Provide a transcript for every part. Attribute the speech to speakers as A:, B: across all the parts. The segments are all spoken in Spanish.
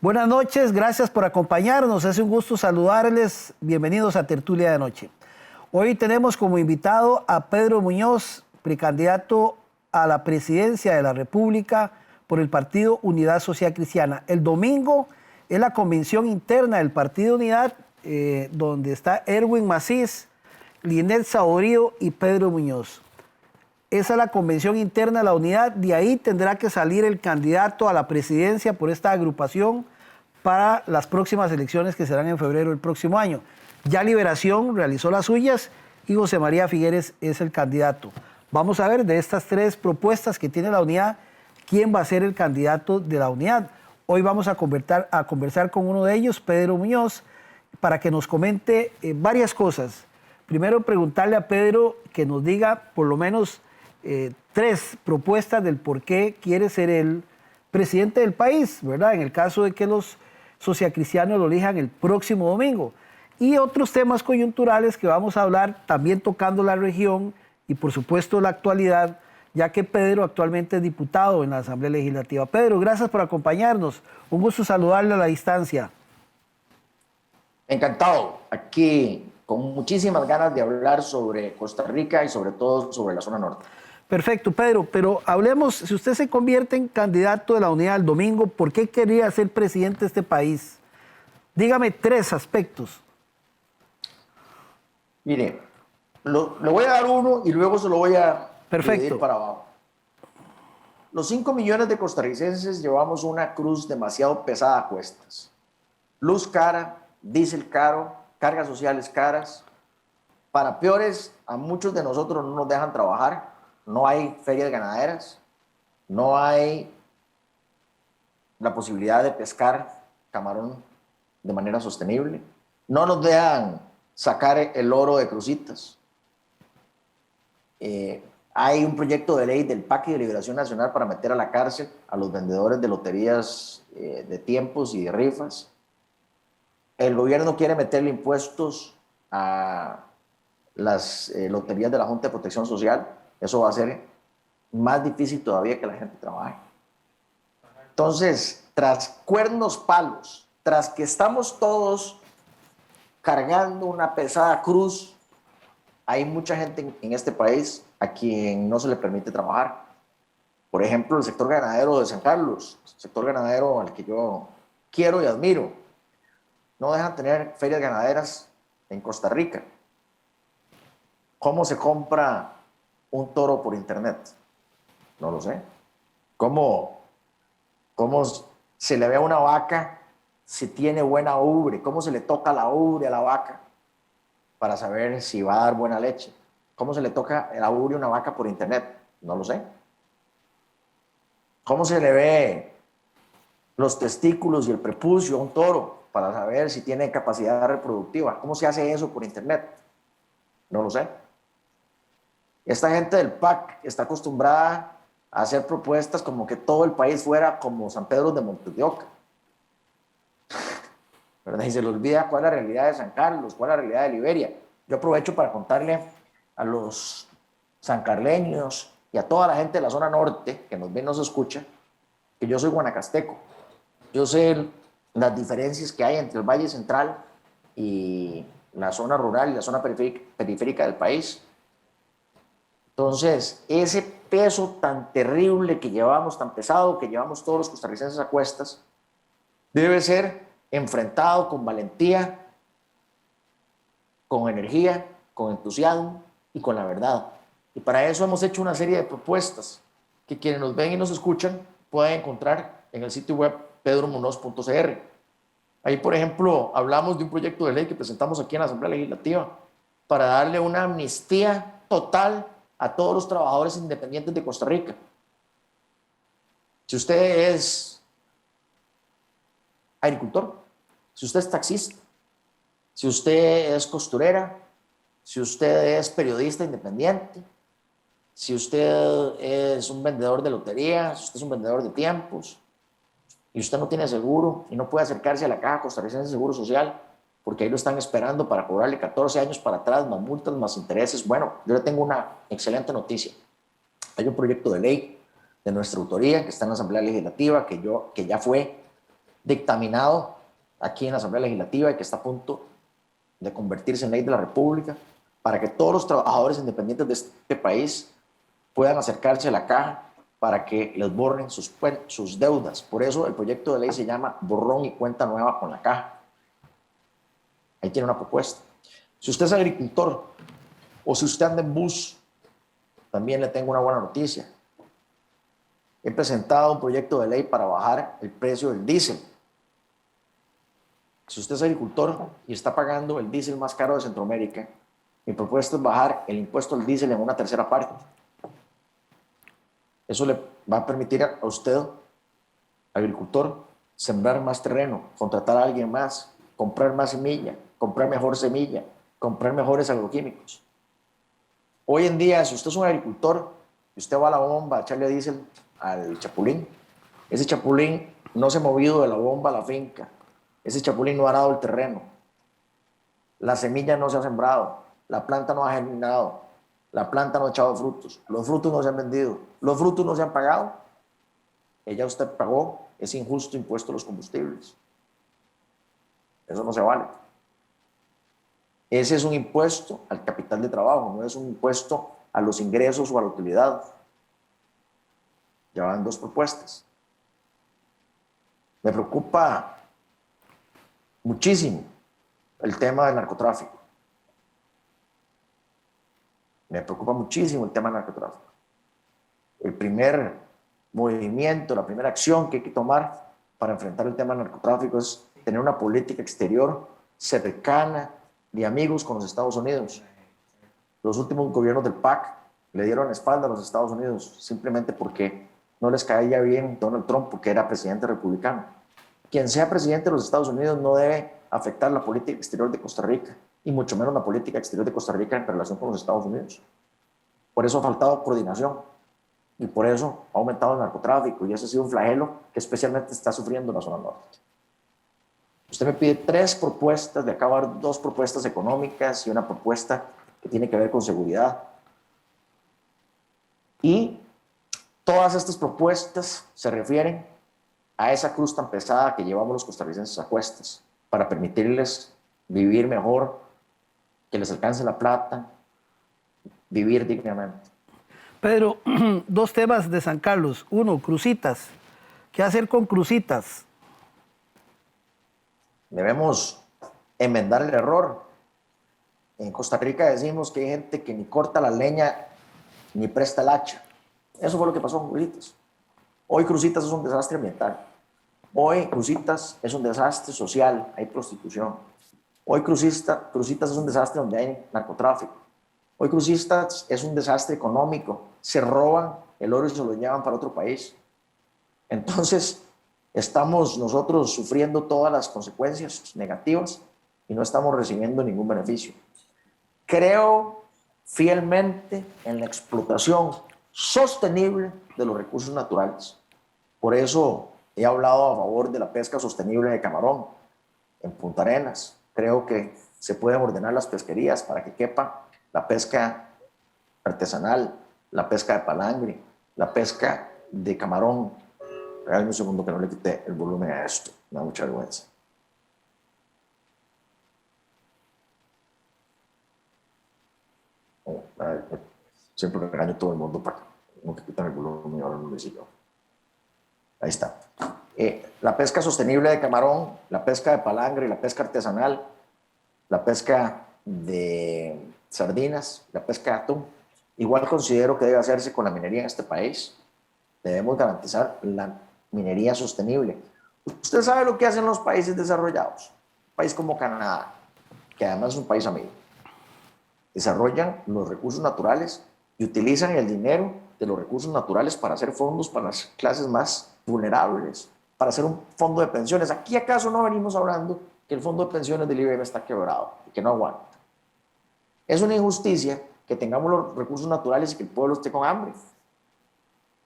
A: Buenas noches, gracias por acompañarnos. Es un gusto saludarles. Bienvenidos a Tertulia de Noche. Hoy tenemos como invitado a Pedro Muñoz, precandidato a la presidencia de la República por el Partido Unidad Social Cristiana. El domingo es la convención interna del Partido Unidad, donde está Erwin Macís, Linet Saborío y Pedro Muñoz. Esa es la convención interna de la unidad. De ahí tendrá que salir el candidato a la presidencia por esta agrupación para las próximas elecciones que serán en febrero del próximo año. Ya Liberación realizó las suyas y José María Figueres es el candidato. Vamos a ver de estas tres propuestas que tiene la unidad, quién va a ser el candidato de la unidad. Hoy vamos a conversar con uno de ellos, Pedro Muñoz, para que nos comente varias cosas. Primero, preguntarle a Pedro que nos diga por lo menos tres propuestas del por qué quiere ser el presidente del país, ¿verdad? En el caso de que los socialcristianos lo elijan el próximo domingo. Y otros temas coyunturales que vamos a hablar, también tocando la región y por supuesto la actualidad, ya que Pedro actualmente es diputado en la Asamblea Legislativa. Pedro, gracias por acompañarnos. Un gusto saludarle a la distancia.
B: Encantado, aquí con muchísimas ganas de hablar sobre Costa Rica y sobre todo sobre la zona norte.
A: Perfecto, Pedro, pero hablemos, si usted se convierte en candidato de la unidad el domingo, ¿por qué quería ser presidente de este país? Dígame tres aspectos.
B: Mire, le voy a dar uno y luego se lo voy a dividir para abajo. Los 5 millones de costarricenses llevamos una cruz demasiado pesada a cuestas. Luz cara, diésel caro, cargas sociales caras. Para peores, a muchos de nosotros no nos dejan trabajar. No hay ferias ganaderas, no hay la posibilidad de pescar camarón de manera sostenible, no nos dejan sacar el oro de crucitas. Hay un proyecto de ley del PAC y de Liberación Nacional para meter a la cárcel a los vendedores de loterías de tiempos y de rifas. El gobierno quiere meterle impuestos a las loterías de la Junta de Protección Social. Eso va a ser más difícil todavía que la gente trabaje. Entonces, tras cuernos palos, tras que estamos todos cargando una pesada cruz, hay mucha gente en este país a quien no se le permite trabajar. Por ejemplo, el sector ganadero de San Carlos, el sector ganadero al que yo quiero y admiro. No dejan tener ferias ganaderas en Costa Rica. ¿Cómo se compra un toro por internet? No lo sé. ¿Cómo se le ve a una vaca si tiene buena ubre? ¿Cómo se le toca la ubre a la vaca para saber si va a dar buena leche? ¿Cómo se le toca la ubre a una vaca por internet? No lo sé. ¿Cómo se le ve los testículos y el prepucio a un toro para saber si tiene capacidad reproductiva? ¿Cómo se hace eso por internet? No lo sé. Esta gente del PAC está acostumbrada a hacer propuestas como que todo el país fuera como San Pedro de Montes de Oca. ¿Verdad? Y se le olvida cuál es la realidad de San Carlos, cuál es la realidad de Liberia. Yo aprovecho para contarle a los sancarleños y a toda la gente de la zona norte que nos ve y nos escucha que yo soy guanacasteco. Yo sé las diferencias que hay entre el Valle Central y la zona rural y la zona periférica del país. Entonces, ese peso tan terrible que llevamos, tan pesado que llevamos todos los costarricenses a cuestas, debe ser enfrentado con valentía, con energía, con entusiasmo y con la verdad. Y para eso hemos hecho una serie de propuestas que quienes nos ven y nos escuchan pueden encontrar en el sitio web pedromunoz.cr. Ahí, por ejemplo, hablamos de un proyecto de ley que presentamos aquí en la Asamblea Legislativa para darle una amnistía total a todos los trabajadores independientes de Costa Rica. Si usted es agricultor, si usted es taxista, si usted es costurera, si usted es periodista independiente, si usted es un vendedor de lotería, si usted es un vendedor de tiempos y usted no tiene seguro y no puede acercarse a la Caja Costarricense de Seguro Social porque ahí lo están esperando para cobrarle 14 años para atrás, más multas, más intereses. Bueno, yo le tengo una excelente noticia. Hay un proyecto de ley de nuestra autoría que está en la Asamblea Legislativa, que ya fue dictaminado aquí en la Asamblea Legislativa y que está a punto de convertirse en ley de la República, para que todos los trabajadores independientes de este país puedan acercarse a la caja para que les borren sus deudas. Por eso el proyecto de ley se llama Borrón y Cuenta Nueva con la Caja. Ahí tiene una propuesta. Si usted es agricultor o si usted anda en bus, también le tengo una buena noticia. He presentado un proyecto de ley para bajar el precio del diésel. Si usted es agricultor y está pagando el diésel más caro de Centroamérica, mi propuesta es bajar el impuesto al diésel en una tercera parte. Eso le va a permitir a usted, agricultor, sembrar más terreno, contratar a alguien más, comprar más semilla, comprar mejor semilla, comprar mejores agroquímicos. Hoy en día, si usted es un agricultor y usted va a la bomba a echarle diésel al chapulín, ese chapulín no se ha movido de la bomba a la finca, ese chapulín no ha arado el terreno, la semilla no se ha sembrado, la planta no ha germinado, la planta no ha echado frutos, los frutos no se han vendido, los frutos no se han pagado, ella usted pagó ese injusto impuesto a los combustibles. Eso no se vale. Ese es un impuesto al capital de trabajo, no es un impuesto a los ingresos o a la utilidad. Ya van dos propuestas. Me preocupa muchísimo el tema del narcotráfico. Me preocupa muchísimo el tema del narcotráfico. El primer movimiento, la primera acción que hay que tomar para enfrentar el tema del narcotráfico es tener una política exterior cercana de amigos con los Estados Unidos. Los últimos gobiernos del PAC le dieron la espalda a los Estados Unidos simplemente porque no les caía bien Donald Trump porque era presidente republicano. Quien sea presidente de los Estados Unidos no debe afectar la política exterior de Costa Rica y mucho menos la política exterior de Costa Rica en relación con los Estados Unidos. Por eso ha faltado coordinación y por eso ha aumentado el narcotráfico y ese ha sido un flagelo que especialmente está sufriendo la zona norte. Usted me pide 3 propuestas, de acabar 2 propuestas económicas y una propuesta que tiene que ver con seguridad. Y todas estas propuestas se refieren a esa cruz tan pesada que llevamos los costarricenses a cuestas para permitirles vivir mejor, que les alcance la plata, vivir dignamente.
A: Pedro, 2 temas de San Carlos. Uno, Cruzitas. ¿Qué hacer con Cruzitas?
B: Debemos enmendar el error. En Costa Rica decimos que hay gente que ni corta la leña ni presta el hacha. Eso fue lo que pasó con Cruzitas. Hoy Cruzitas es un desastre ambiental. Hoy Cruzitas es un desastre social, hay prostitución. Hoy Cruzitas es un desastre donde hay narcotráfico. Hoy Cruzitas es un desastre económico. Se roban el oro y se lo llevan para otro país. Entonces, estamos nosotros sufriendo todas las consecuencias negativas y no estamos recibiendo ningún beneficio. Creo fielmente en la explotación sostenible de los recursos naturales. Por eso he hablado a favor de la pesca sostenible de camarón en Punta Arenas. Creo que se pueden ordenar las pesquerías para que quepa la pesca artesanal, la pesca de palangre, la pesca de camarón. Regálame un segundo que no le quité el volumen a esto. Me da mucha vergüenza. Siempre regaño a todo el mundo para que quitan el volumen y ahora no lo hice yo. Ahí está. La pesca sostenible de camarón, la pesca de palangre, la pesca artesanal, la pesca de sardinas, la pesca de atún. Igual considero que debe hacerse con la minería en este país. Debemos garantizar la minería sostenible. Usted sabe lo que hacen los países desarrollados. Un país como Canadá, que además es un país amigo. Desarrollan los recursos naturales y utilizan el dinero de los recursos naturales para hacer fondos para las clases más vulnerables, para hacer un fondo de pensiones. ¿Aquí acaso no venimos hablando que el fondo de pensiones del IBM está quebrado y que no aguanta? Es una injusticia que tengamos los recursos naturales y que el pueblo esté con hambre.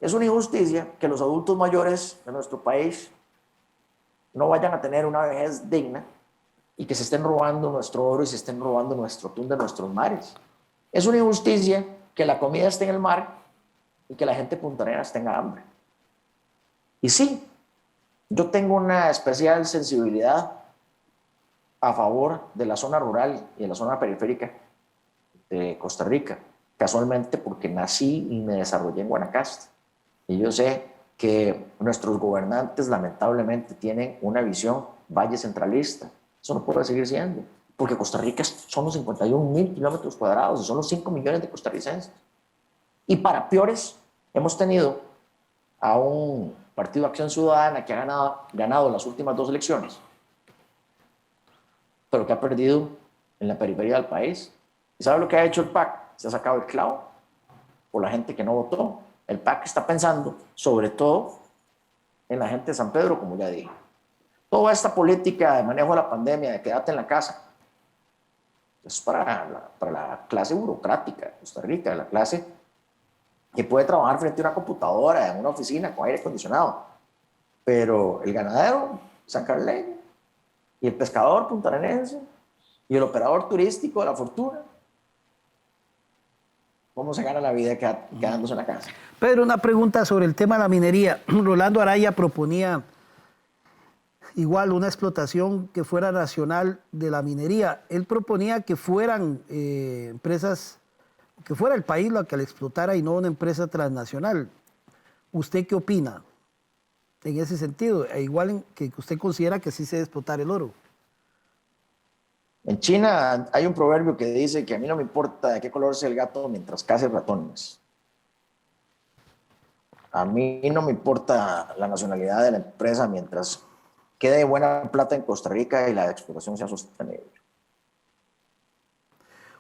B: Es una injusticia que los adultos mayores de nuestro país no vayan a tener una vejez digna y que se estén robando nuestro oro y se estén robando nuestro atún de nuestros mares. Es una injusticia que la comida esté en el mar y que la gente punta Arenas tenga hambre. Y sí, Yo tengo una especial sensibilidad a favor de la zona rural y de la zona periférica de Costa Rica, casualmente porque nací y me desarrollé en Guanacaste. Y yo sé que nuestros gobernantes lamentablemente tienen una visión valle centralista. Eso no puede seguir siendo, porque Costa Rica son los 51.000 kilómetros cuadrados y son los 5 millones de costarricenses. Y para peores, hemos tenido a un Partido de Acción Ciudadana que ha ganado las últimas 2 elecciones, pero que ha perdido en la periferia del país. ¿Y sabe lo que ha hecho el PAC? Se ha sacado el clavo por la gente que no votó. El PAC está pensando sobre todo en la gente de San Pedro, como ya dije. Toda esta política de manejo de la pandemia, de quédate en la casa, es para la clase burocrática de Costa Rica, la clase que puede trabajar frente a una computadora, en una oficina con aire acondicionado. Pero el ganadero sancarleño y el pescador puntarenense y el operador turístico de la fortuna, ¿cómo se gana la vida quedándose en la casa?
A: Pedro, una pregunta sobre el tema de la minería. Rolando Araya proponía igual una explotación que fuera nacional de la minería. Él proponía que fueran empresas, que fuera el país la que la explotara y no una empresa transnacional. ¿Usted qué opina en ese sentido? E igual que usted considera que sí se debe explotar el oro.
B: En China hay un proverbio que dice que a mí no me importa de qué color sea el gato mientras case ratones. A mí no me importa la nacionalidad de la empresa mientras quede buena plata en Costa Rica y la explotación sea sostenible.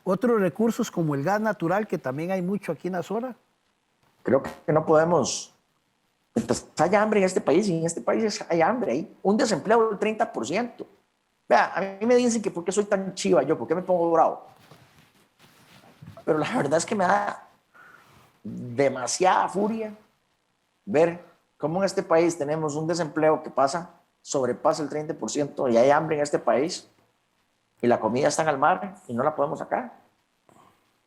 A: Otros recursos como el gas natural, que también hay mucho aquí en la zona.
B: Creo que no podemos... Mientras haya hambre en este país, y en este país hay hambre, hay un desempleo del 30%. Vea, a mí me dicen que por qué soy tan chiva yo, por qué me pongo bravo. Pero la verdad es que me da demasiada furia ver cómo en este país tenemos un desempleo que sobrepasa el 30% y hay hambre en este país y la comida está en el mar y no la podemos sacar.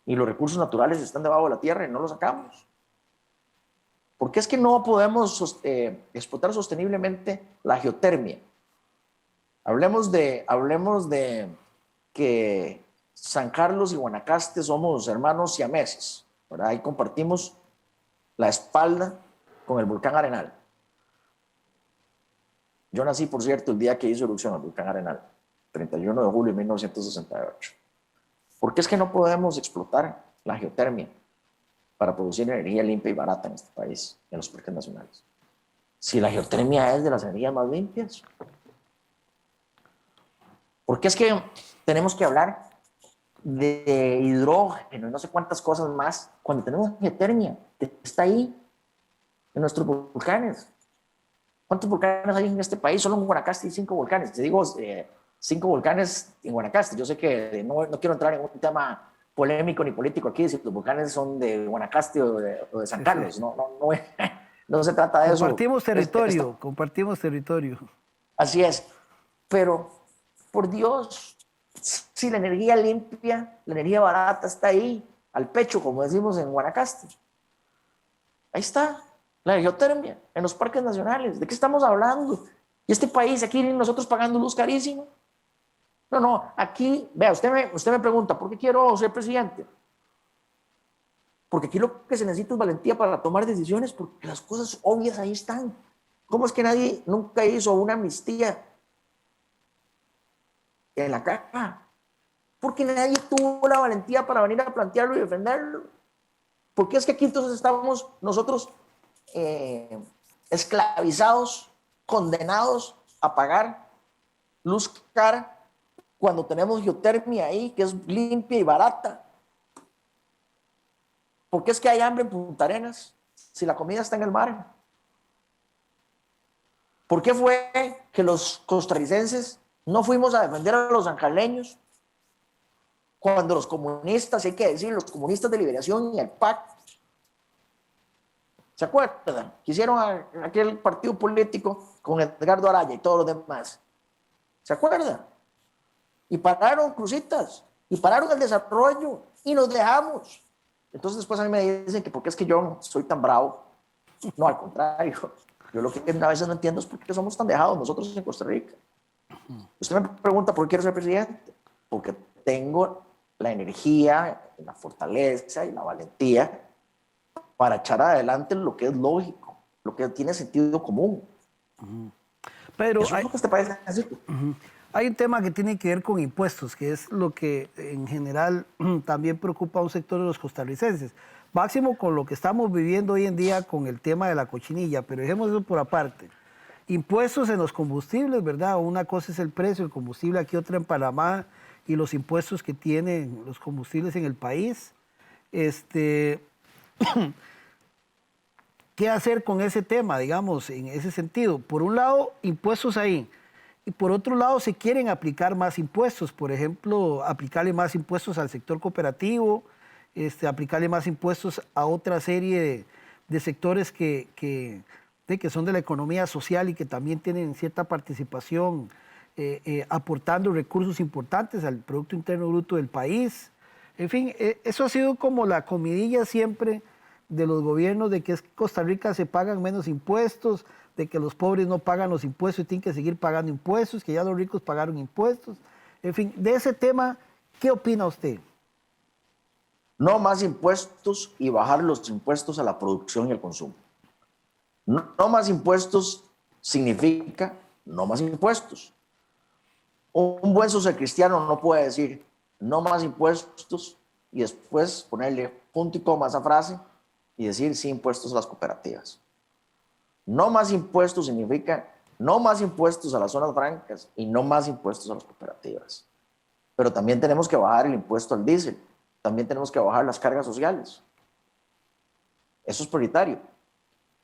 B: Y los recursos naturales están debajo de la tierra y no los sacamos. ¿Por qué es que no podemos explotar sosteniblemente la geotermia? Hablemos de que San Carlos y Guanacaste somos hermanos siameses, ¿verdad? Ahí compartimos la espalda con el volcán Arenal. Yo nací, por cierto, el día que hizo erupción el volcán Arenal, 31 de julio de 1968. ¿Por qué es que no podemos explotar la geotermia para producir energía limpia y barata en este país, en los parques nacionales? Si la geotermia es de las energías más limpias. ¿Por qué es que tenemos que hablar de hidrógeno y no sé cuántas cosas más cuando tenemos geotermia que está ahí en nuestros volcanes? ¿Cuántos volcanes hay en este país? Solo en Guanacaste hay 5 volcanes. Te digo, 5 volcanes en Guanacaste. Yo sé que no quiero entrar en un tema polémico ni político aquí, si los volcanes son de Guanacaste o de San Carlos. Sí. No se trata de eso.
A: Compartimos territorio.
B: Así es. Pero, por Dios, si la energía limpia, la energía barata está ahí, al pecho, como decimos en Guanacaste. Ahí está. La geotermia, en los parques nacionales. ¿De qué estamos hablando? Y este país, aquí nosotros pagando luz carísimo. No, aquí, vea, usted me pregunta, ¿por qué quiero ser presidente? Porque aquí lo que se necesita es valentía para tomar decisiones, porque las cosas obvias ahí están. ¿Cómo es que nadie nunca hizo una amnistía en la caja? Porque nadie tuvo la valentía para venir a plantearlo y defenderlo. ¿Por qué es que aquí entonces estamos nosotros esclavizados, condenados a pagar luz cara cuando tenemos geotermia ahí que es limpia y barata? ¿Por qué es que hay hambre en Punta Arenas si la comida está en el mar? ¿Por qué fue que los costarricenses no fuimos a defender a los sanjaleños cuando los comunistas, hay que decir, los comunistas de liberación y el PAC, ¿se acuerdan? Que hicieron aquel partido político con Edgardo Araya y todos los demás. ¿Se acuerdan? Y pararon crucitas, y pararon el desarrollo, y nos dejamos. Entonces después a mí me dicen que por qué es que yo soy tan bravo. No, al contrario. Yo lo que a veces no entiendo es por qué somos tan dejados nosotros en Costa Rica. Usted me pregunta por qué quiero ser presidente. Porque tengo la energía, la fortaleza y la valentía para echar adelante lo que es lógico, lo que tiene sentido común.
A: Pero
B: Eso es lo que este país necesita.
A: hay un tema que tiene que ver con impuestos, que es lo que en general también preocupa a un sector de los costarricenses. Máximo con lo que estamos viviendo hoy en día con el tema de la cochinilla, pero dejemos eso por aparte. Impuestos en los combustibles, ¿verdad? Una cosa es el precio del combustible, aquí otra en Panamá, y los impuestos que tienen los combustibles en el país. Este, ¿Qué hacer con ese tema, digamos, en ese sentido? Por un lado, impuestos ahí. Y por otro lado, se quieren aplicar más impuestos. Por ejemplo, aplicarle más impuestos al sector cooperativo, aplicarle más impuestos a otra serie de sectores que son de la economía social y que también tienen cierta participación, aportando recursos importantes al Producto Interno Bruto del país. En fin, eso ha sido como la comidilla siempre de los gobiernos, de que es Costa Rica se pagan menos impuestos, de que los pobres no pagan los impuestos y tienen que seguir pagando impuestos, que ya los ricos pagaron impuestos. En fin, de ese tema, ¿qué opina usted?
B: No más impuestos y bajar los impuestos a la producción y el consumo. No más impuestos significa no más impuestos. Un buen socialcristiano no puede decir no más impuestos y después ponerle punto y coma a esa frase y decir sí impuestos a las cooperativas. No más impuestos significa no más impuestos a las zonas francas y no más impuestos a las cooperativas. Pero también tenemos que bajar el impuesto al diésel, también tenemos que bajar las cargas sociales. Eso es prioritario.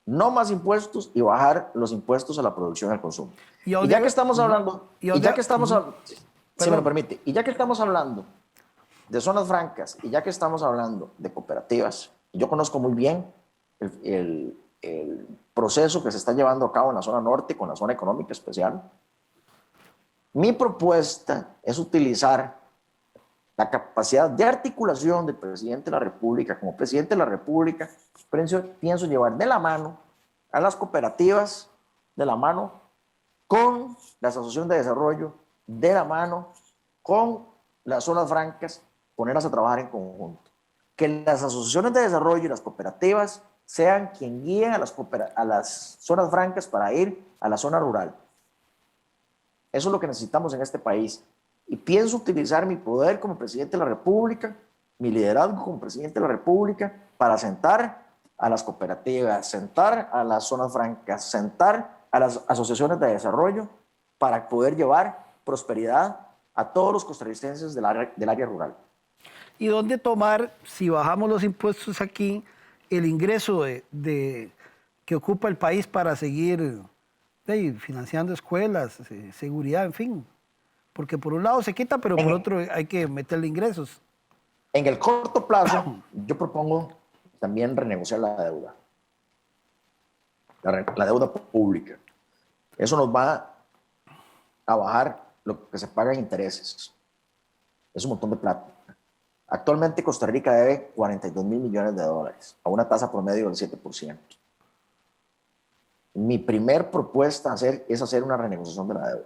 B: No más impuestos y bajar los impuestos a la producción y al consumo. Y ya que estamos hablando, si me lo permite, y ya que estamos hablando de zonas francas y ya que estamos hablando de cooperativas, yo conozco muy bien el proceso que se está llevando a cabo en la zona norte con la zona económica especial. Mi propuesta es utilizar la capacidad de articulación del presidente de la República. Como presidente de la República, pienso llevar de la mano a las cooperativas, de la mano con las asociaciones de desarrollo, de la mano con las zonas francas, ponerlas a trabajar en conjunto. Que las asociaciones de desarrollo y las cooperativas sean quien guíen a las zonas francas para ir a la zona rural. Eso es lo que necesitamos en este país. Y pienso utilizar mi poder como presidente de la República, mi liderazgo como presidente de la República, para sentar a las cooperativas, sentar a las zonas francas, sentar a las asociaciones de desarrollo para poder llevar prosperidad a todos los costarricenses del área rural.
A: ¿Y dónde tomar, si bajamos los impuestos aquí, el ingreso que ocupa el país para seguir financiando escuelas, seguridad, en fin? Porque por un lado se quita, pero por otro hay que meterle ingresos.
B: En el corto plazo, yo propongo también renegociar la deuda, la deuda pública. Eso nos va a bajar lo que se paga en intereses. Es un montón de plata. Actualmente Costa Rica debe 42.000 millones de dólares a una tasa promedio del 7%. Mi primer propuesta es hacer una renegociación de la deuda.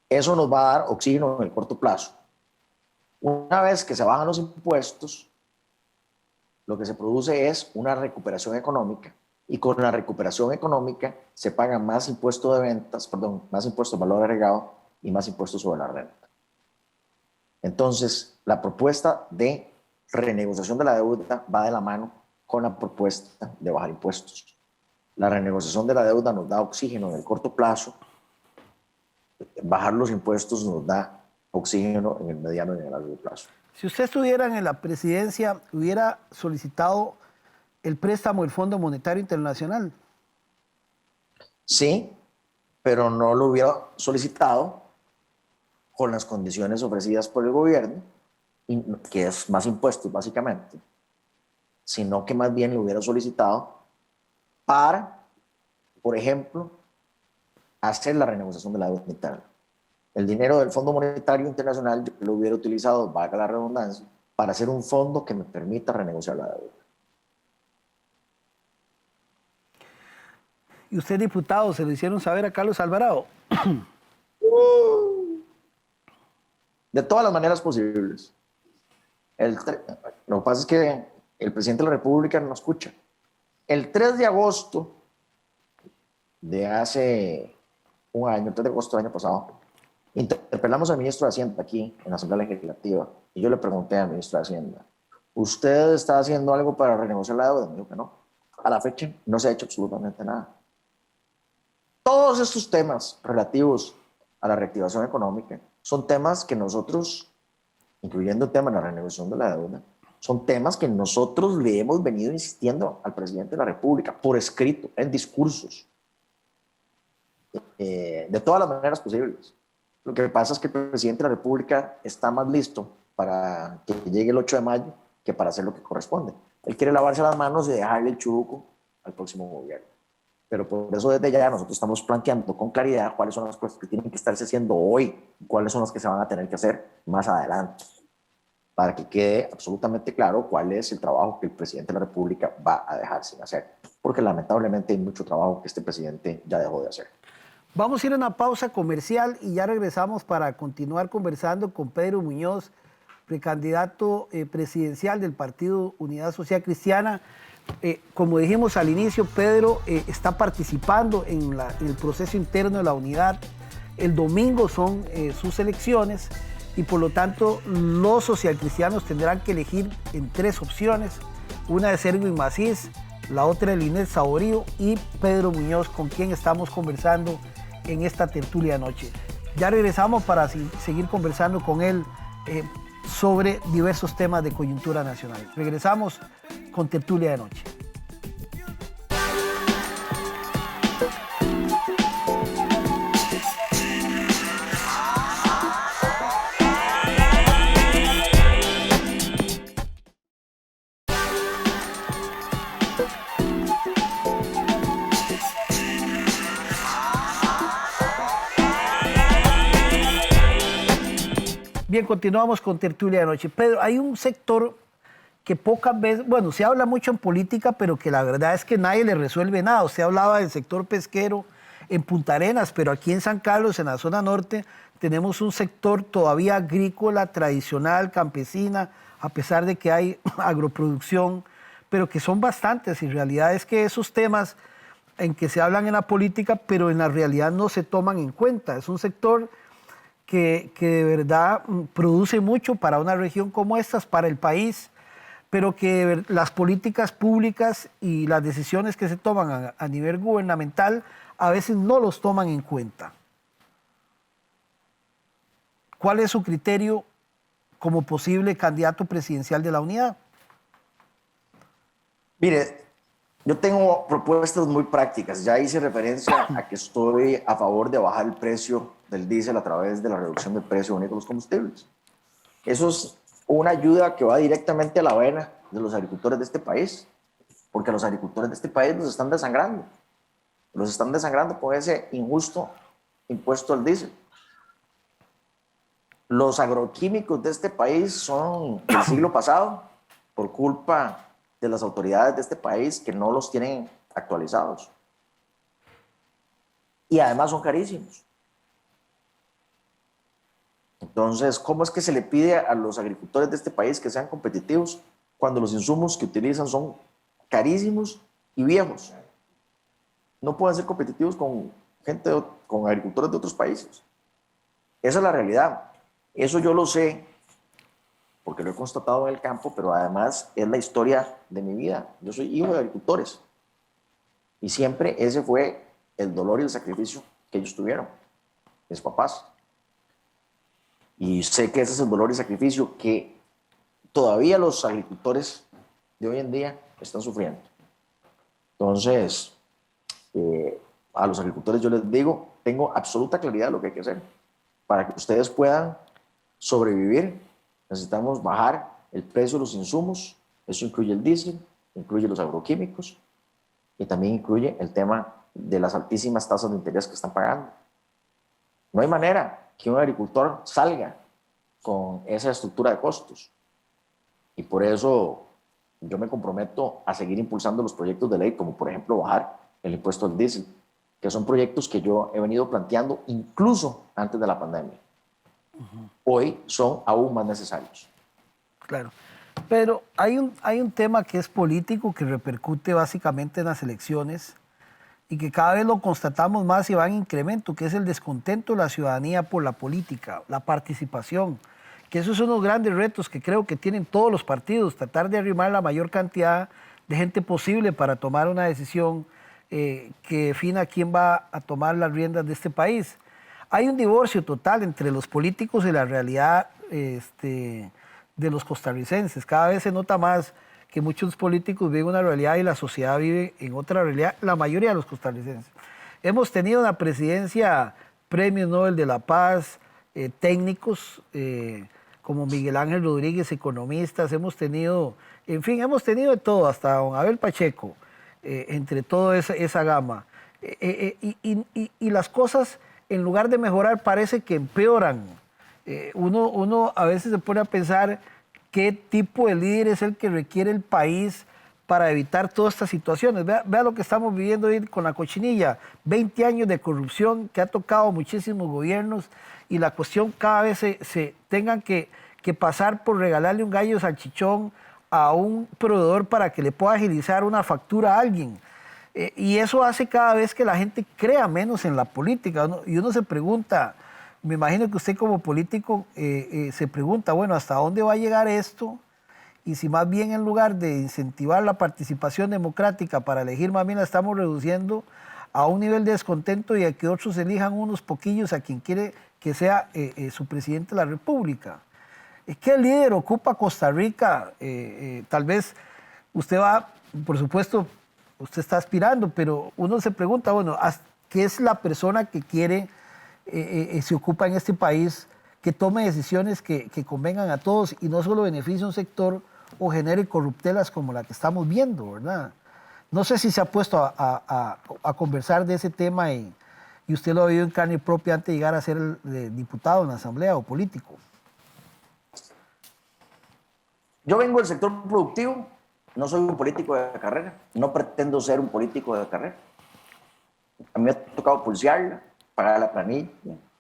B: Eso nos va a dar oxígeno en el corto plazo. Una vez que se bajan los impuestos, lo que se produce es una recuperación económica y con la recuperación económica se pagan más impuestos de ventas, más impuestos de valor agregado y más impuestos sobre la renta. Entonces, la propuesta de renegociación de la deuda va de la mano con la propuesta de bajar impuestos. La renegociación de la deuda nos da oxígeno en el corto plazo, bajar los impuestos nos da oxígeno en el mediano y en el largo plazo.
A: Si usted estuviera en la presidencia, ¿hubiera solicitado el préstamo del Fondo Monetario Internacional?
B: Sí, pero no lo hubiera solicitado con las condiciones ofrecidas por el gobierno, que es más impuestos básicamente, sino que más bien lo hubiera solicitado para, por ejemplo, hacer la renegociación de la deuda interna. El dinero del Fondo Monetario Internacional yo lo hubiera utilizado, valga la redundancia, para hacer un fondo que me permita renegociar la deuda.
A: ¿Y usted, diputado, se lo hicieron saber a Carlos Alvarado?
B: De todas las maneras posibles. Lo que pasa es que el presidente de la República no escucha. El 3 de agosto de hace un año, el 3 de agosto del año pasado, interpelamos al ministro de Hacienda aquí en la Asamblea Legislativa y yo le pregunté al ministro de Hacienda, ¿usted está haciendo algo para renegociar la deuda? Me dijo que no. A la fecha no se ha hecho absolutamente nada. Todos estos temas relativos a la reactivación económica son temas que nosotros, incluyendo el tema de la renegociación de la deuda, son temas que nosotros le hemos venido insistiendo al presidente de la República por escrito, en discursos, de todas las maneras posibles. Lo que pasa es que el presidente de la República está más listo para que llegue el 8 de mayo que para hacer lo que corresponde. Él quiere lavarse las manos y dejarle el churuco al próximo gobierno. Pero por eso desde ya nosotros estamos planteando con claridad cuáles son las cosas que tienen que estarse haciendo hoy y cuáles son las que se van a tener que hacer más adelante, para que quede absolutamente claro cuál es el trabajo que el presidente de la República va a dejar sin hacer, porque lamentablemente hay mucho trabajo que este presidente ya dejó de hacer.
A: Vamos a ir a una pausa comercial y ya regresamos para continuar conversando con Pedro Muñoz, precandidato presidencial del Partido Unidad Social Cristiana. Como dijimos al inicio, Pedro está participando en el proceso interno de la unidad. El domingo son sus elecciones y por lo tanto los socialcristianos tendrán que elegir en 3 opciones. Una de Sergio Macís, la otra de Linet Saborío y Pedro Muñoz, con quien estamos conversando en esta tertulia de noche. Ya regresamos para seguir conversando con él sobre diversos temas de coyuntura nacional. Regresamos con tertulia de noche. Bien, continuamos con tertulia de noche. Pedro, hay un sector que pocas veces, bueno, se habla mucho en política, pero que la verdad es que nadie le resuelve nada. Usted hablaba del sector pesquero en Punta Arenas, pero aquí en San Carlos, en la zona norte, tenemos un sector todavía agrícola, tradicional, campesina, a pesar de que hay agroproducción, pero que son bastantes. Y realidad es que esos temas en que se hablan en la política, pero en la realidad no se toman en cuenta. Es un sector que de verdad produce mucho para una región como estas, para el país, pero que las políticas públicas y las decisiones que se toman a nivel gubernamental a veces no los toman en cuenta. ¿Cuál es su criterio como posible candidato presidencial de la unidad?
B: Mire, yo tengo propuestas muy prácticas. Ya hice referencia a que estoy a favor de bajar el precio del diésel a través de la reducción del precio único de los combustibles. Eso es una ayuda que va directamente a la vena de los agricultores de este país, porque los agricultores de este país los están desangrando. Los están desangrando con ese injusto impuesto al diésel. Los agroquímicos de este país son del siglo pasado por culpa de las autoridades de este país que no los tienen actualizados. Y además son carísimos. Entonces, ¿cómo es que se le pide a los agricultores de este país que sean competitivos cuando los insumos que utilizan son carísimos y viejos? No pueden ser competitivos con con agricultores de otros países. Esa es la realidad. Eso yo lo sé porque lo he constatado en el campo, pero además es la historia de mi vida. Yo soy hijo de agricultores y siempre ese fue el dolor y el sacrificio que ellos tuvieron, mis papás. Y sé que ese es el dolor y sacrificio que todavía los agricultores de hoy en día están sufriendo. Entonces, a los agricultores yo les digo, tengo absoluta claridad de lo que hay que hacer. Para que ustedes puedan sobrevivir, necesitamos bajar el precio de los insumos. Eso incluye el diésel, incluye los agroquímicos y también incluye el tema de las altísimas tasas de interés que están pagando. No hay manera que un agricultor salga con esa estructura de costos. Y por eso yo me comprometo a seguir impulsando los proyectos de ley, como por ejemplo bajar el impuesto al diésel, que son proyectos que yo he venido planteando incluso antes de la pandemia. Hoy son aún más necesarios.
A: Claro. Pero hay un tema que es político, que repercute básicamente en las elecciones y que cada vez lo constatamos más y va en incremento, que es el descontento de la ciudadanía por la política, la participación, que esos son los grandes retos que creo que tienen todos los partidos, tratar de arrimar la mayor cantidad de gente posible para tomar una decisión que defina quién va a tomar las riendas de este país. Hay un divorcio total entre los políticos y la realidad de los costarricenses. Cada vez se nota más que muchos políticos viven una realidad y la sociedad vive en otra realidad, la mayoría de los costarricenses. Hemos tenido una presidencia, premios Nobel de la Paz, técnicos como Miguel Ángel Rodríguez, economistas, hemos tenido, en fin, hemos tenido de todo, hasta don Abel Pacheco, entre toda esa gama. Y las cosas, en lugar de mejorar, parece que empeoran. Uno a veces se pone a pensar qué tipo de líder es el que requiere el país para evitar todas estas situaciones. Vea lo que estamos viviendo hoy con la cochinilla. 20 años de corrupción que ha tocado muchísimos gobiernos y la cuestión cada vez se tengan que pasar por regalarle un gallo salchichón a un proveedor para que le pueda agilizar una factura a alguien. Y eso hace cada vez que la gente crea menos en la política, ¿no? Y uno se pregunta, me imagino que usted como político se pregunta, bueno, ¿hasta dónde va a llegar esto? Y si más bien en lugar de incentivar la participación democrática para elegir, más bien la estamos reduciendo a un nivel de descontento y a que otros elijan unos poquillos a quien quiere que sea su presidente de la República. ¿Qué líder ocupa Costa Rica? Tal vez usted va, por supuesto, usted está aspirando, pero uno se pregunta, bueno, ¿qué es la persona que quiere, se ocupa en este país, que tome decisiones que convengan a todos y no solo beneficie a un sector o genere corruptelas como la que estamos viendo, ¿verdad? No sé si se ha puesto a conversar de ese tema y usted lo ha vivido en carne propia antes de llegar a ser diputado en la Asamblea o político.
B: Yo vengo del sector productivo, no soy un político de carrera, no pretendo ser un político de carrera. A mí me ha tocado pulsearla, pagar la planilla,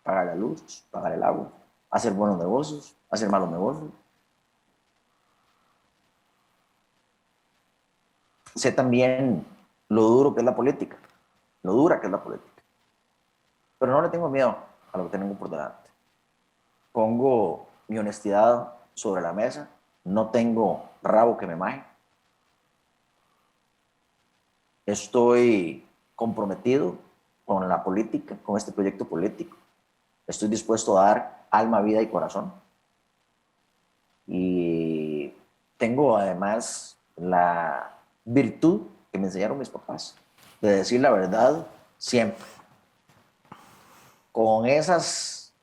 B: pagar la luz, pagar el agua, hacer buenos negocios, hacer malos negocios. Sé también lo duro que es la política, lo dura que es la política. Pero no le tengo miedo a lo que tengo por delante. Pongo mi honestidad sobre la mesa, no tengo rabo que me maje. Estoy comprometido con la política, con este proyecto político. Estoy dispuesto a dar alma, vida y corazón. Y tengo además la virtud que me enseñaron mis papás, de decir la verdad siempre. Con esos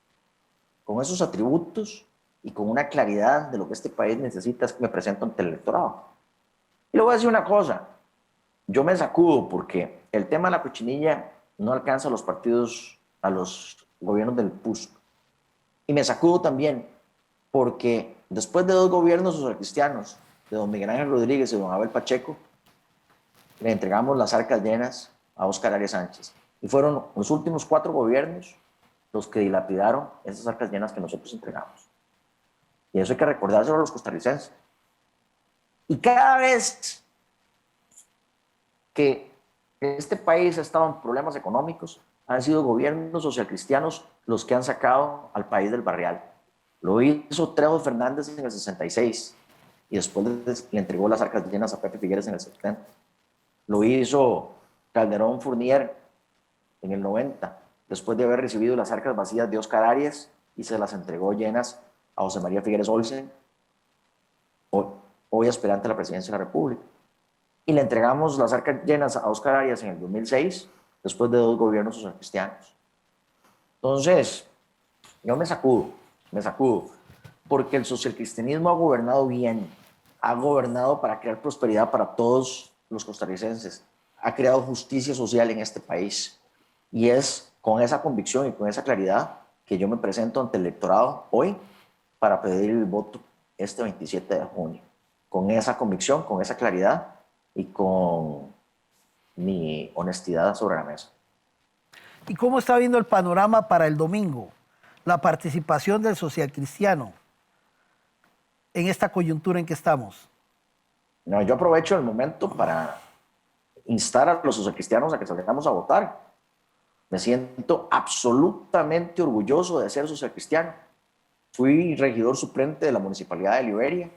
B: atributos y con una claridad de lo que este país necesita, es que me presento ante el electorado. Y le voy a decir una cosa, yo me sacudo porque el tema de la cochinilla no alcanza a los partidos, a los gobiernos del PUSC. Y me sacudo también porque después de 2 gobiernos socialcristianos, de don Miguel Ángel Rodríguez y don Abel Pacheco, le entregamos las arcas llenas a Óscar Arias Sánchez. Y fueron los últimos 4 gobiernos los que dilapidaron esas arcas llenas que nosotros entregamos. Y eso hay que recordárselo a los costarricenses. Y cada vez que este país ha estado en problemas económicos, han sido gobiernos socialcristianos los que han sacado al país del barrial. Lo hizo Trejo Fernández en el 66 y después le entregó las arcas llenas a Pepe Figueres en el 70. Lo hizo Calderón Fournier en el 90, después de haber recibido las arcas vacías de Óscar Arias y se las entregó llenas a José María Figueres Olsen, hoy aspirante a la presidencia de la República. Y le entregamos las arcas llenas a Óscar Arias en el 2006, después de 2 gobiernos socialcristianos. Entonces, yo me sacudo, porque el socialcristianismo ha gobernado bien, ha gobernado para crear prosperidad para todos los costarricenses, ha creado justicia social en este país. Y es con esa convicción y con esa claridad que yo me presento ante el electorado hoy para pedir el voto este 27 de junio. Con esa convicción, con esa claridad y con mi honestidad sobre la mesa.
A: ¿Y cómo está viendo el panorama para el domingo? La participación del socialcristiano en esta coyuntura en que estamos.
B: No, yo aprovecho el momento para instar a los socialcristianos a que salgamos a votar. Me siento absolutamente orgulloso de ser socialcristiano. Fui regidor suplente de la Municipalidad de Liberia.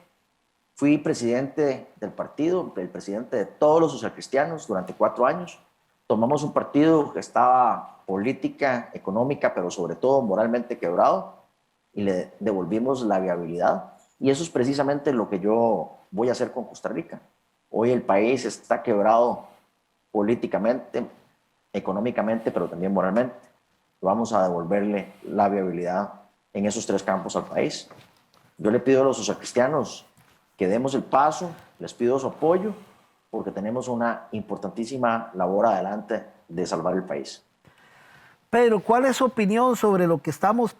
B: Fui presidente del partido, el presidente de todos los socialcristianos durante 4 años. Tomamos un partido que estaba política, económica, pero sobre todo moralmente quebrado y le devolvimos la viabilidad. Y eso es precisamente lo que yo voy a hacer con Costa Rica. Hoy el país está quebrado políticamente, económicamente, pero también moralmente. Vamos a devolverle la viabilidad en esos 3 campos al país. Yo le pido a los socialcristianos que demos el paso, les pido su apoyo, porque tenemos una importantísima labor adelante de salvar el país.
A: Pedro, ¿cuál es su opinión sobre lo que estamos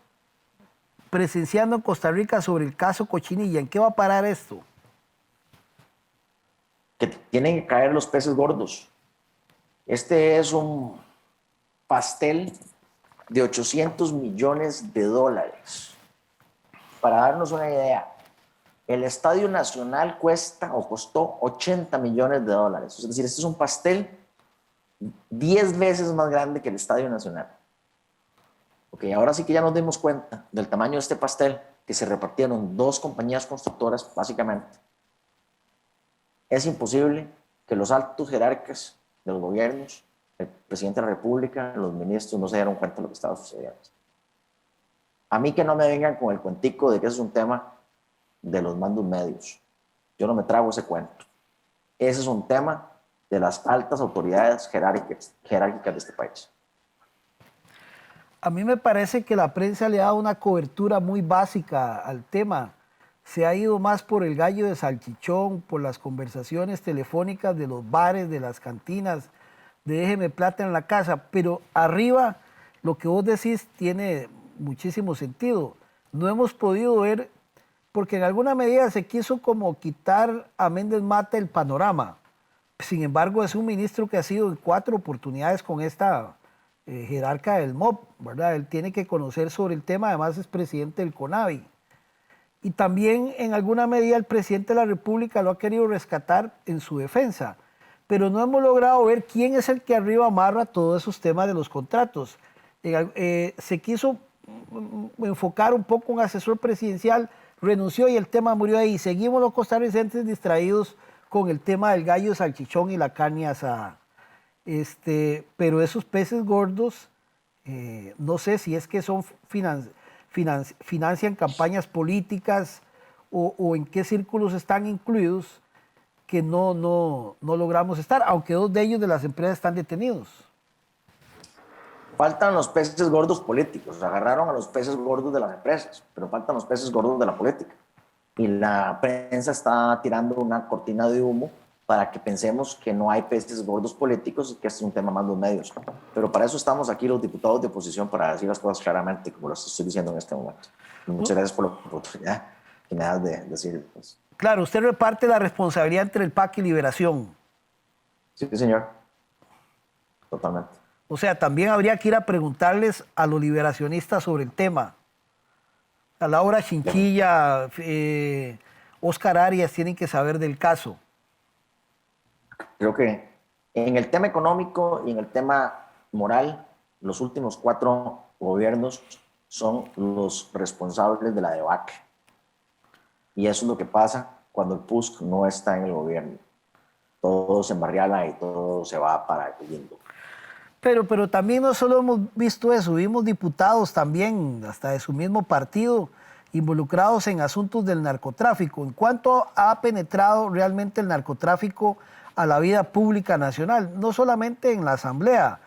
A: presenciando en Costa Rica sobre el caso Cochinilla? ¿En qué va a parar esto?
B: Que tienen que caer los peces gordos. Este es un pastel de 800 millones de dólares. Para darnos una idea, el Estadio Nacional cuesta o costó 80 millones de dólares. Es decir, este es un pastel 10 veces más grande que el Estadio Nacional. Ok, ahora sí que ya nos dimos cuenta del tamaño de este pastel, que se repartieron 2 compañías constructoras, básicamente. Es imposible que los altos jerarcas de los gobiernos, el presidente de la República, los ministros, no se dieron cuenta de lo que estaba sucediendo. A mí que no me vengan con el cuentico de que ese es un tema de los mandos medios. Yo no me trago ese cuento. Ese es un tema de las altas autoridades jerárquicas de este país.
A: A mí me parece que la prensa le ha dado una cobertura muy básica al tema. Se ha ido más por el gallo de salchichón, por las conversaciones telefónicas de los bares, de las cantinas, de déjeme plata en la casa. Pero arriba, lo que vos decís tiene muchísimo sentido. No hemos podido ver, porque en alguna medida se quiso como quitar a Méndez Mata el panorama. Sin embargo, es un ministro que ha sido en 4 oportunidades con esta jerarca del MOP, ¿verdad? Él tiene que conocer sobre el tema, además es presidente del CONAVI. Y también en alguna medida el presidente de la República lo ha querido rescatar en su defensa, pero no hemos logrado ver quién es el que arriba amarra todos esos temas de los contratos. Se quiso enfocar un poco un asesor presidencial, renunció y el tema murió ahí. Seguimos los costarricenses distraídos con el tema del gallo salchichón y la carne asada. Pero esos peces gordos, no sé si es que financian campañas políticas o en qué círculos están incluidos, que no logramos estar, aunque 2 de ellos de las empresas están detenidos.
B: Faltan los peces gordos políticos. Agarraron a los peces gordos de las empresas, pero faltan los peces gordos de la política. Y la prensa está tirando una cortina de humo para que pensemos que no hay peces gordos políticos y que este es un tema más de los medios. Pero para eso estamos aquí los diputados de oposición, para decir las cosas claramente, como lo estoy diciendo en este momento. Y muchas gracias por la oportunidad que me das de decir. Pues.
A: Claro, usted reparte la responsabilidad entre el PAC y Liberación.
B: Sí, señor. Totalmente.
A: O sea, también habría que ir a preguntarles a los liberacionistas sobre el tema. A Laura Chinchilla, Oscar Arias tienen que saber del caso.
B: Creo que en el tema económico y en el tema moral, los últimos 4 gobiernos son los responsables de la debacle. Y eso es lo que pasa cuando el PUSC no está en el gobierno. Todo se embarriala y todo se va para el guindo.
A: Pero también no solo hemos visto eso, vimos diputados también, hasta de su mismo partido, involucrados en asuntos del narcotráfico. ¿En cuánto ha penetrado realmente el narcotráfico a la vida pública nacional? No solamente en la Asamblea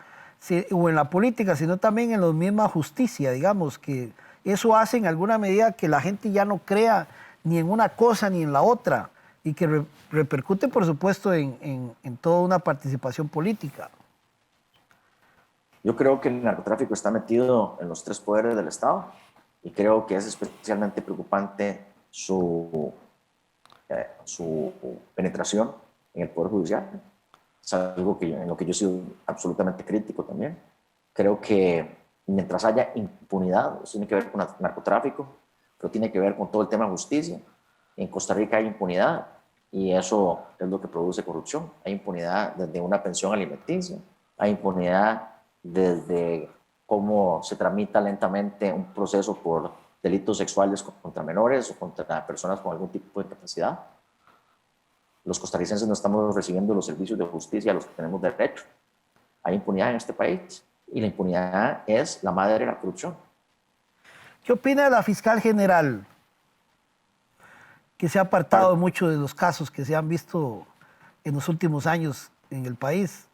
A: o en la política, sino también en la misma justicia, digamos, que eso hace en alguna medida que la gente ya no crea ni en una cosa ni en la otra, y que repercute, por supuesto, en toda una participación política.
B: Yo creo que el narcotráfico está metido en los 3 poderes del Estado y creo que es especialmente preocupante su penetración en el Poder Judicial. Es algo en lo que yo he sido absolutamente crítico también. Creo que mientras haya impunidad, eso tiene que ver con el narcotráfico, pero tiene que ver con todo el tema de justicia. En Costa Rica hay impunidad y eso es lo que produce corrupción. Hay impunidad desde una pensión alimenticia, hay impunidad desde cómo se tramita lentamente un proceso por delitos sexuales contra menores o contra personas con algún tipo de capacidad. Los costarricenses no estamos recibiendo los servicios de justicia a los que tenemos derecho. Hay impunidad en este país y la impunidad es la madre de la corrupción.
A: ¿Qué opina de la fiscal general, que se ha apartado mucho de los casos que se han visto en los últimos años en el país?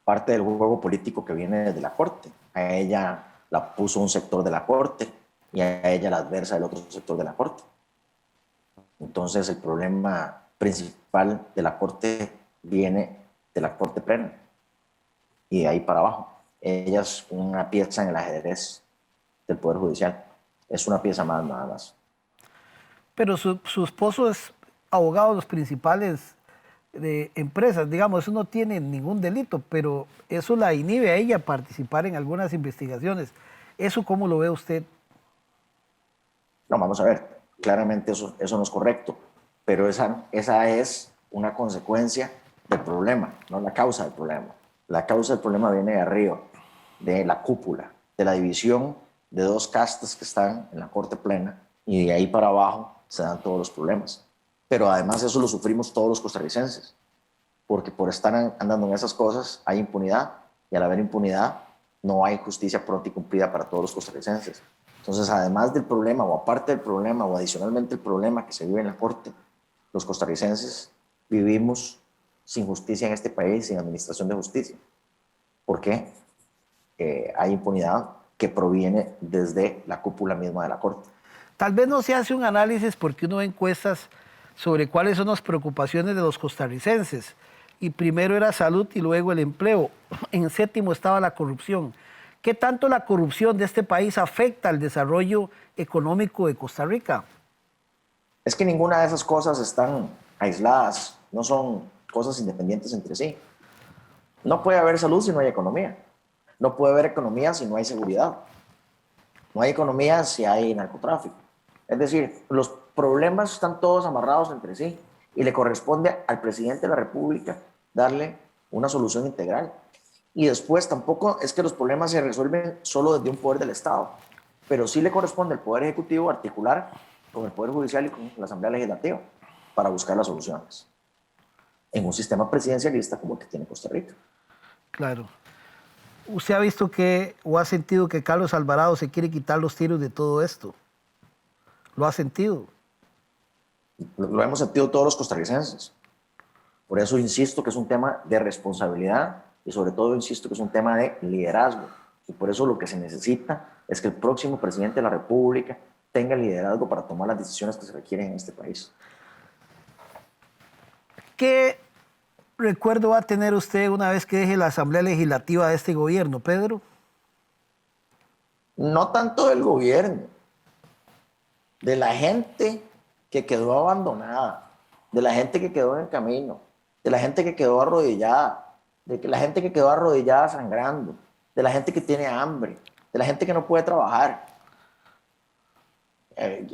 B: Parte del juego político que viene de la Corte. A ella la puso un sector de la Corte y a ella la adversa del otro sector de la Corte. Entonces el problema principal de la Corte viene de la Corte Plena y de ahí para abajo. Ella es una pieza en el ajedrez del Poder Judicial. Es una pieza más, nada más.
A: Pero su esposo es abogado de los principales de empresas, digamos, eso no tiene ningún delito, pero eso la inhibe a ella participar en algunas investigaciones. ¿Eso cómo lo ve usted?
B: No, vamos a ver, claramente eso no es correcto, pero esa es una consecuencia del problema, no la causa del problema. La causa del problema viene de arriba, de la cúpula, de la división de dos castas que están en la Corte Plena y de ahí para abajo se dan todos los problemas. Pero además eso lo sufrimos todos los costarricenses, porque por estar andando en esas cosas hay impunidad y al haber impunidad no hay justicia pronta y cumplida para todos los costarricenses. Entonces, además del problema o aparte del problema o adicionalmente el problema que se vive en la Corte, los costarricenses vivimos sin justicia en este país, sin administración de justicia. ¿Por qué? Hay impunidad que proviene desde la cúpula misma de la Corte.
A: Tal vez no se hace un análisis porque uno ve encuestas sobre cuáles son las preocupaciones de los costarricenses. Y primero era salud y luego el empleo. En séptimo estaba la corrupción. ¿Qué tanto la corrupción de este país afecta al desarrollo económico de Costa Rica?
B: Es que ninguna de esas cosas están aisladas, no son cosas independientes entre sí. No puede haber salud si no hay economía. No puede haber economía si no hay seguridad. No hay economía si hay narcotráfico. Es decir, los problemas están todos amarrados entre sí y le corresponde al presidente de la República darle una solución integral. Y después tampoco es que los problemas se resuelven solo desde un poder del Estado, pero sí le corresponde al Poder Ejecutivo articular con el Poder Judicial y con la Asamblea Legislativa para buscar las soluciones en un sistema presidencialista como el que tiene Costa Rica.
A: Claro. ¿Usted ha visto que o ha sentido que Carlos Alvarado se quiere quitar los tiros de todo esto? ¿Lo ha sentido?
B: Lo hemos sentido todos los costarricenses. Por eso insisto que es un tema de responsabilidad y sobre todo insisto que es un tema de liderazgo. Y por eso lo que se necesita es que el próximo presidente de la República tenga el liderazgo para tomar las decisiones que se requieren en este país.
A: ¿Qué recuerdo va a tener usted una vez que deje la Asamblea Legislativa de este gobierno, Pedro?
B: No tanto del gobierno, de la gente que quedó abandonada, de la gente que quedó en el camino, de la gente que quedó arrodillada, de la gente que quedó arrodillada sangrando, de la gente que tiene hambre, de la gente que no puede trabajar.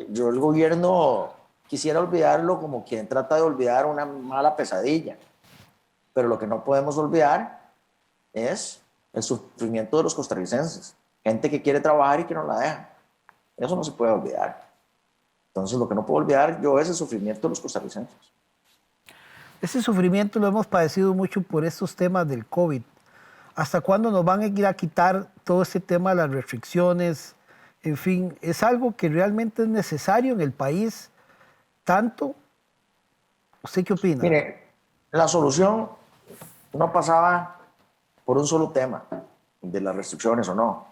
B: Yo el gobierno quisiera olvidarlo como quien trata de olvidar una mala pesadilla, pero lo que no podemos olvidar es el sufrimiento de los costarricenses, gente que quiere trabajar y que no la deja. Eso no se puede olvidar. Entonces lo que no puedo olvidar yo es el sufrimiento de los costarricenses.
A: Ese sufrimiento lo hemos padecido mucho por estos temas del COVID. ¿Hasta cuándo nos van a ir a quitar todo este tema de las restricciones? En fin, es algo que realmente es necesario en el país, tanto. ¿Usted qué opina?
B: Mire, la solución no pasaba por un solo tema de las restricciones o no.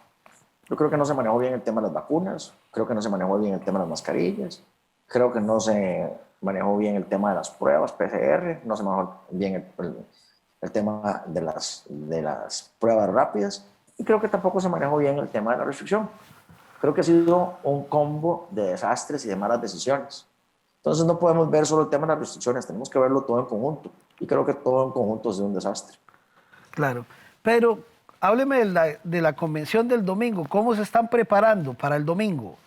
B: Yo creo que no se manejó bien el tema de las vacunas, creo que no se manejó bien el tema de las mascarillas, creo que no se manejó bien el tema de las pruebas PCR, no se manejó bien el tema de las pruebas rápidas y creo que tampoco se manejó bien el tema de la restricción. Creo que ha sido un combo de desastres y de malas decisiones. Entonces no podemos ver solo el tema de las restricciones, tenemos que verlo todo en conjunto. Y creo que todo en conjunto ha sido un desastre.
A: Claro. Pero hábleme de la convención del domingo. ¿Cómo se están preparando para el domingo?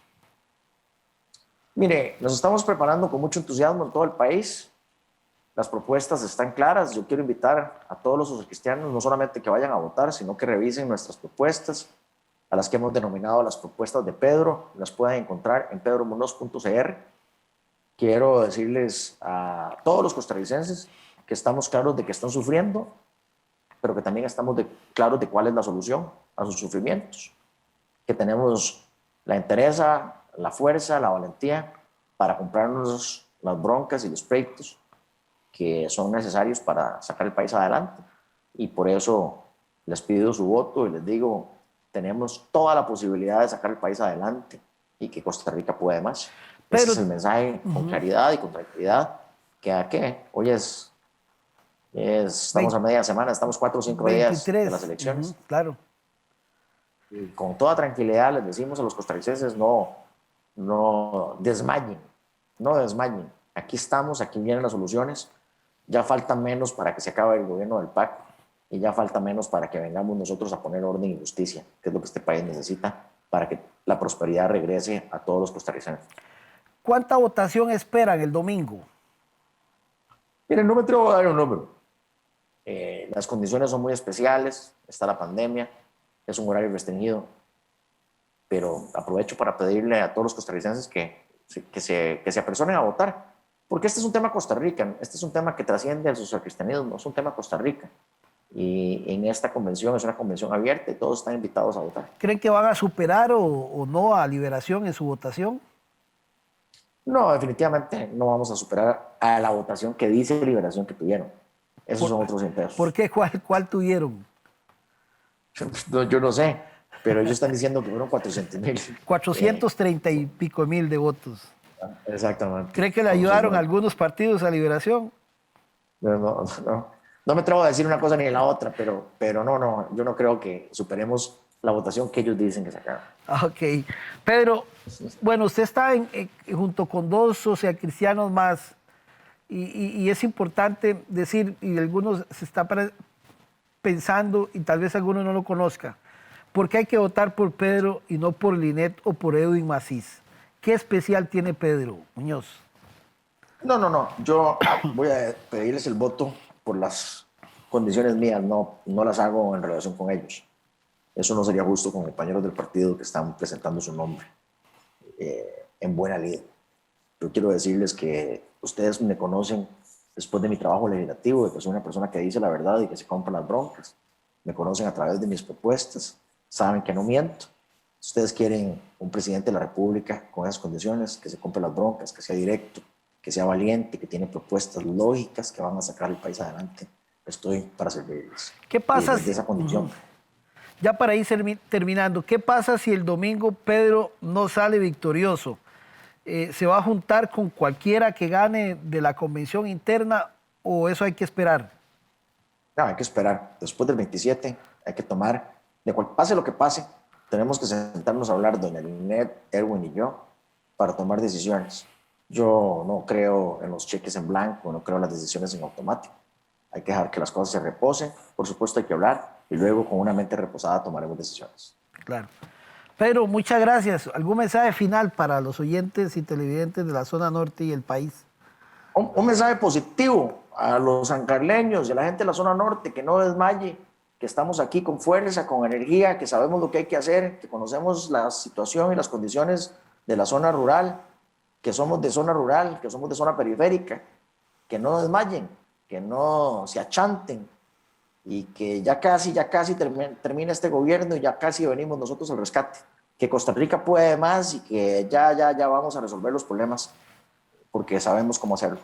B: Mire, nos estamos preparando con mucho entusiasmo en todo el país. Las propuestas están claras. Yo quiero invitar a todos los socialcristianos no solamente que vayan a votar, sino que revisen nuestras propuestas, a las que hemos denominado las propuestas de Pedro. Las pueden encontrar en pedromunoz.cr. Quiero decirles a todos los costarricenses que estamos claros de que están sufriendo, pero que también estamos claros de cuál es la solución a sus sufrimientos, que tenemos la entereza, la fuerza, la valentía para comprarnos las broncas y los pleitos que son necesarios para sacar el país adelante. Y por eso les pido su voto y les digo, tenemos toda la posibilidad de sacar el país adelante y que Costa Rica puede más. Pero, ese es el mensaje con claridad y con tranquilidad, que hoy estamos a media semana, estamos 4 o 5 días de las elecciones.
A: Claro.
B: Y con toda tranquilidad les decimos a los costarricenses, no desmayen, no desmayen. Aquí estamos, aquí vienen las soluciones. Ya falta menos para que se acabe el gobierno del PAC y ya falta menos para que vengamos nosotros a poner orden y justicia, que es lo que este país necesita para que la prosperidad regrese a todos los costarricenses.
A: ¿Cuánta votación esperan el domingo?
B: Miren, no me atrevo a dar un número. Las condiciones son muy especiales, está la pandemia, es un horario restringido, pero aprovecho para pedirle a todos los costarricenses que se apersonen a votar, porque este es un tema Costa Rica, este es un tema que trasciende al socialcristianismo, es un tema Costa Rica. Y en esta convención es una convención abierta y todos están invitados a votar.
A: ¿Creen que van a superar o no a Liberación en su votación?
B: No, definitivamente no vamos a superar a la votación que dice Liberación que tuvieron. Esos son otros imperos.
A: ¿Por qué? ¿Cuál tuvieron?
B: Yo no sé, pero ellos están diciendo que fueron 400,000.
A: 430 y pico mil de votos.
B: Exactamente.
A: ¿Cree que le ayudaron algunos partidos a Liberación?
B: No me atrevo a decir una cosa ni la otra, pero no, yo no creo que superemos la votación que ellos dicen que sacaron.
A: Ok. Pedro, bueno, usted está junto con 2 socialcristianos más y es importante decir, y algunos se está pensando y tal vez alguno no lo conozca, ¿por qué hay que votar por Pedro y no por Linet o por Edwin Macís? ¿Qué especial tiene Pedro Muñoz?
B: No, yo voy a pedirles el voto por las condiciones mías, no las hago en relación con ellos. Eso no sería justo con compañeros del partido que están presentando su nombre en buena lid. Yo quiero decirles que ustedes me conocen después de mi trabajo legislativo, de que soy una persona que dice la verdad y que se compra las broncas. Me conocen a través de mis propuestas, saben que no miento. Ustedes quieren un presidente de la República con esas condiciones, que se compre las broncas, que sea directo, que sea valiente, que tiene propuestas lógicas que van a sacar el país adelante. Estoy para servirles.
A: ¿Qué pasa
B: desde esa condición?
A: Ya para ir terminando, ¿qué pasa si el domingo Pedro no sale victorioso? ¿Se va a juntar con cualquiera que gane de la convención interna o eso hay que esperar?
B: No, hay que esperar. Después del 27 hay que tomar, pase lo que pase, tenemos que sentarnos a hablar, doña Linet, Erwin y yo, para tomar decisiones. Yo no creo en los cheques en blanco, no creo en las decisiones en automático. Hay que dejar que las cosas se reposen. Por supuesto hay que hablar y luego con una mente reposada tomaremos decisiones.
A: Claro. Pedro, muchas gracias. ¿Algún mensaje final para los oyentes y televidentes de la zona norte y el país?
B: Un mensaje positivo a los sancarleños y a la gente de la zona norte, que no desmaye, que estamos aquí con fuerza, con energía, que sabemos lo que hay que hacer, que conocemos la situación y las condiciones de la zona rural, que somos de zona rural, que somos de zona periférica, que no desmayen, que no se achanten y que ya casi termina este gobierno y ya casi venimos nosotros al rescate, que Costa Rica puede más y que ya vamos a resolver los problemas porque sabemos cómo hacerlo.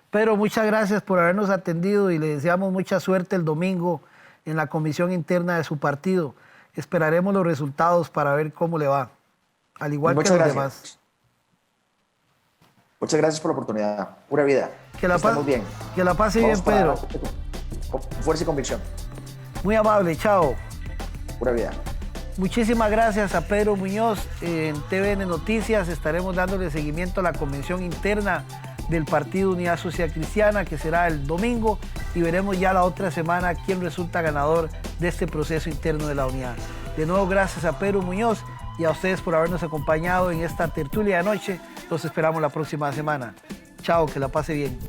A: Pedro, muchas gracias por habernos atendido y le deseamos mucha suerte el domingo en la comisión interna de su partido. Esperaremos los resultados para ver cómo le va, al igual que los demás.
B: Muchas gracias por la oportunidad. Pura vida.
A: Estamos bien. Que la pase bien, Pedro.
B: Con fuerza y convicción.
A: Muy amable, chao.
B: Pura vida.
A: Muchísimas gracias a Pedro Muñoz. En TVN Noticias estaremos dándole seguimiento a la convención interna del Partido Unidad Social Cristiana, que será el domingo, y veremos ya la otra semana quién resulta ganador de este proceso interno de la unidad. De nuevo, gracias a Pedro Muñoz y a ustedes por habernos acompañado en esta tertulia de noche. Los esperamos la próxima semana. Chao, que la pase bien.